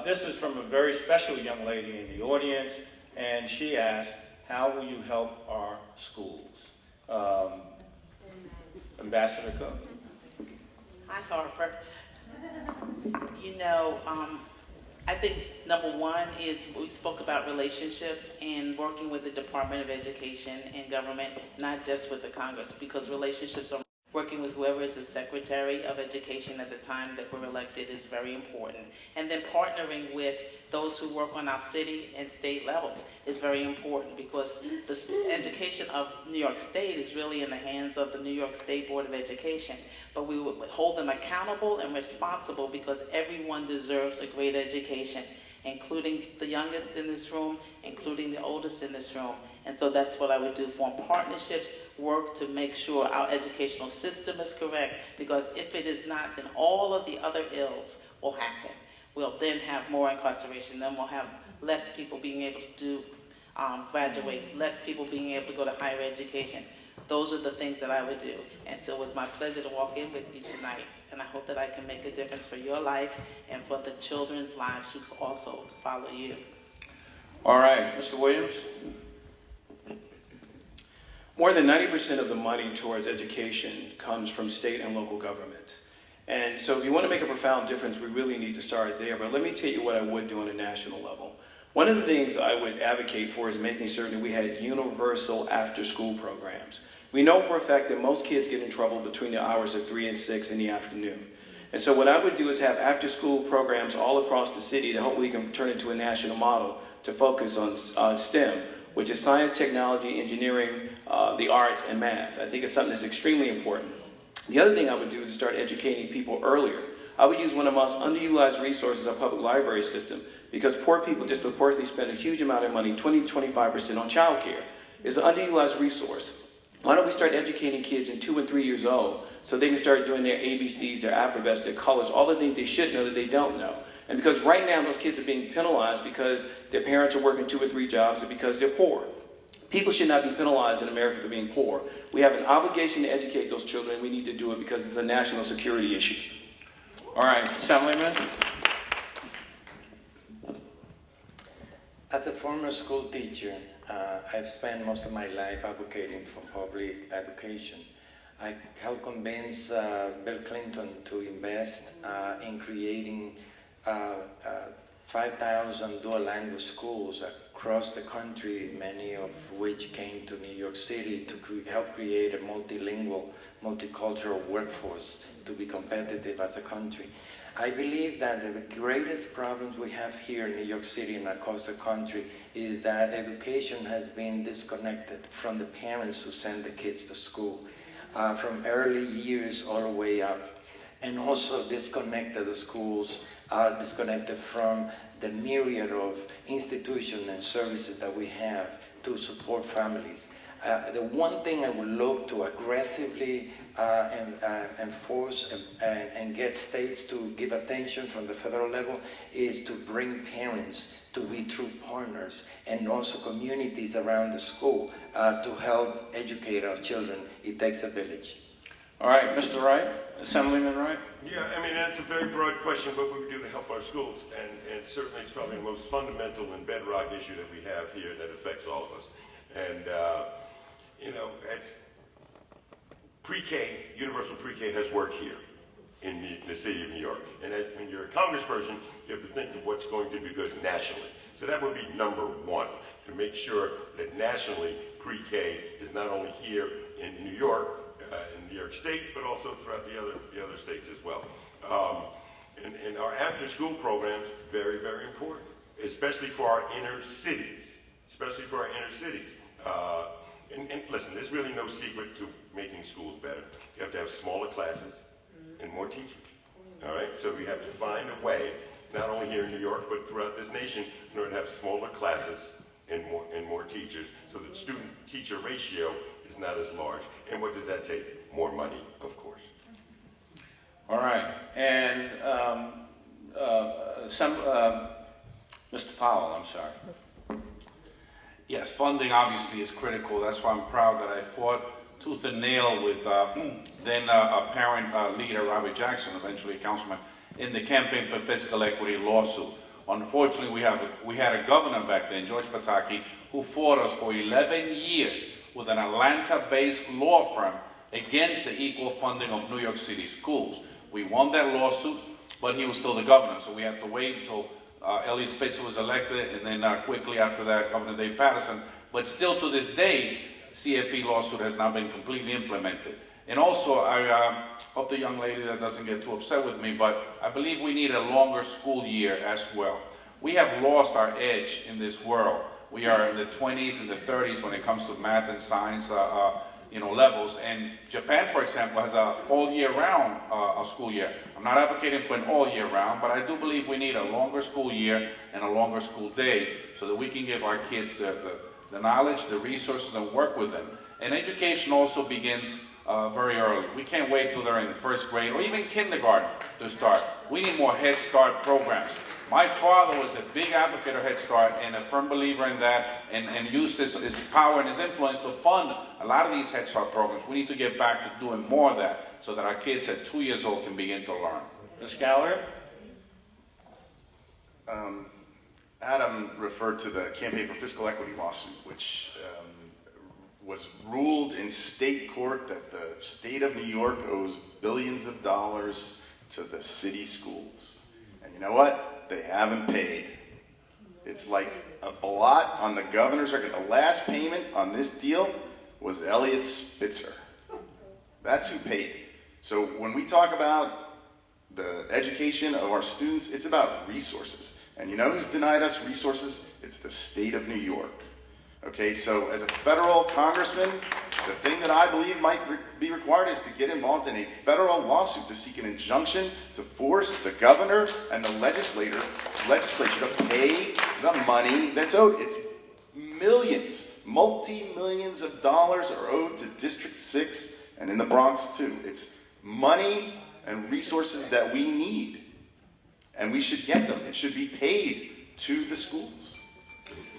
This is from a very special young lady in the audience, and she asked, how will you help our schools? Ambassador Cook. Hi, Harper. You know, I think number one is we spoke about relationships and working with the Department of Education and government, not just with the Congress, because relationships are working with whoever is the Secretary of Education at the time that we're elected is very important. And then partnering with those who work on our city and state levels is very important, because the education of New York State is really in the hands of the New York State Board of Education. But we would hold them accountable and responsible, because everyone deserves a great education, including the youngest in this room, including the oldest in this room. And so that's what I would do, form partnerships, work to make sure our educational system is correct, because if it is not, then all of the other ills will happen. We'll then have more incarceration, then we'll have less people being able to graduate, less people being able to go to higher education. Those are the things that I would do. And so it was my pleasure to walk in with you tonight. And I hope that I can make a difference for your life and for the children's lives who also follow you. All right, Mr. Williams. More than 90% of the money towards education comes from state and local governments. And so if you want to make a profound difference, we really need to start there. But let me tell you what I would do on a national level. One of the things I would advocate for is making certain that we had universal after-school programs. We know for a fact that most kids get in trouble between the hours of 3 and 6 in the afternoon. And so what I would do is have after-school programs all across the city that hopefully can turn into a national model to focus on STEM, which is science, technology, engineering, the arts, and math. I think it's something that's extremely important. The other thing I would do is start educating people earlier. I would use one of the most underutilized resources, our public library system, because poor people disproportionately spend a huge amount of money, 20 to 25% on childcare. It's an underutilized resource. Why don't we start educating kids in 2 and 3 years old so they can start doing their ABCs, their alphabets, their colors, all the things they should know that they don't know. And because right now those kids are being penalized because their parents are working 2 or 3 jobs and because they're poor. People should not be penalized in America for being poor. We have an obligation to educate those children. We need to do it because it's a national security issue. All right, Assemblyman. As a former school teacher, I've spent most of my life advocating for public education. I helped convince Bill Clinton to invest in creating 5,000 dual language schools across the country, many of which came to New York City to help create a multilingual, multicultural workforce to be competitive as a country. I believe that the greatest problems we have here in New York City and across the country is that education has been disconnected from the parents who send the kids to school, from early years all the way up, and also disconnected the schools are disconnected from the myriad of institutions and services that we have to support families. The one thing I would look to aggressively enforce and get states to give attention from the federal level is to bring parents to be true partners, and also communities around the school to help educate our children. It takes a village. All right, Mr. Wright, Assemblyman Wright. Yeah, I mean, that's a very broad question, what we do to help our schools, and certainly it's probably the most fundamental and bedrock issue that we have here that affects all of us. And, you know, pre-K, universal pre-K has worked here in the city of New York. And when you're a congressperson, you have to think of what's going to be good nationally. So that would be number one, to make sure that nationally pre-K is not only here in New York, in New York State, but also throughout the other states as well. And our after-school programs, very, very important, especially for our inner cities, And listen, there's really no secret to making schools better. You have to have smaller classes and more teachers, all right? So we have to find a way, not only here in New York, but throughout this nation, in order to have smaller classes and more teachers, so that student-teacher ratio is not as large. And what does that take? More money, of course. All right, and Mr. Powell, I'm sorry. Yes, funding obviously is critical. That's why I'm proud that I fought tooth and nail with then apparent leader Robert Jackson, eventually a councilman, in the Campaign for Fiscal Equity lawsuit. Unfortunately, we had a governor back then, George Pataki, who fought us for 11 years with an Atlanta-based law firm against the equal funding of New York City schools. We won that lawsuit, but he was still the governor, so we had to wait until Elliot Spitzer was elected, and then quickly after that, Governor Dave Patterson. But still to this day, CFE lawsuit has not been completely implemented. And also, I hope the young lady that doesn't get too upset with me, but I believe we need a longer school year as well. We have lost our edge in this world. We are in the 20s and the 30s when it comes to math and science levels. And Japan, for example, has an all-year-round school year. I'm not advocating for an all-year-round, but I do believe we need a longer school year and a longer school day so that we can give our kids the knowledge, the resources, and work with them. And education also begins very early. We can't wait till they're in first grade or even kindergarten to start. We need more Head Start programs. My father was a big advocate of Head Start and a firm believer in that, and used his power and his influence to fund a lot of these Head Start programs. We need to get back to doing more of that so that our kids at 2 years old can begin to learn. Ms. Gallagher? Adam referred to the Campaign for Fiscal Equity lawsuit, which was ruled in state court that the state of New York owes billions of dollars to the city schools. And you know what? They haven't paid. It's like a blot on the governor's record. The last payment on this deal was Elliot Spitzer. That's who paid. So when we talk about the education of our students, it's about resources. And you know who's denied us resources? It's the state of New York. Okay, so as a federal congressman, the thing that I believe might be required is to get involved in a federal lawsuit to seek an injunction to force the governor and the legislature to pay the money that's owed. It's millions, multi-millions of dollars are owed to District 6 and in the Bronx too. It's money and resources that we need, and we should get them. It should be paid to the schools.